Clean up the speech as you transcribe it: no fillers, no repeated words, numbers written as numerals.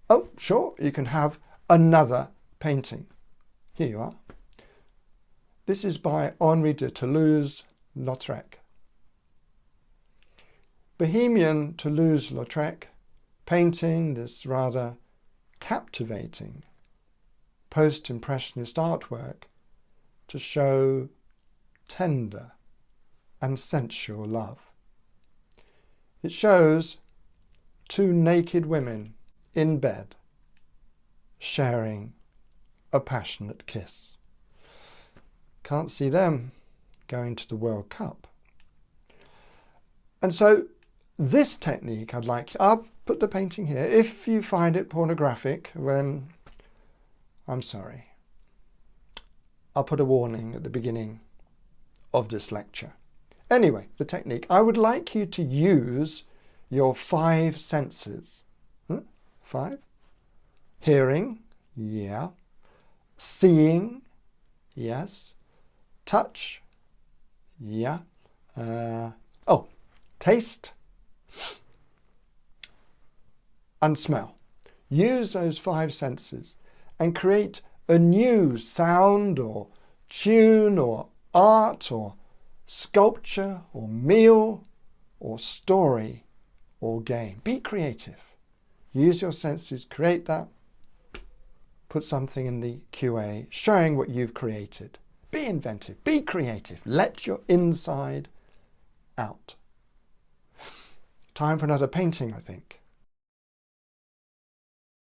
Oh, sure, you can have another painting. Here you are. This is by Henri de Toulouse-Lautrec. Bohemian Toulouse-Lautrec painting this rather captivating post-impressionist artwork to show tender and sensual love. It shows two naked women in bed sharing a passionate kiss. Can't see them going to the World Cup. And so this technique I'll put the painting here. If you find it pornographic, then I'm sorry. I'll put a warning at the beginning of this lecture. Anyway, the technique. I would like you to use your 5 senses. 5? Hearing, yeah. Seeing, yes. Touch, yeah. Taste and smell. Use those 5 senses and create a new sound or tune or art or sculpture or meal or story or game. Be creative. Use your senses, create that, put something in the QA showing what you've created. Be inventive, be creative, let your inside out. Time for another painting, I think.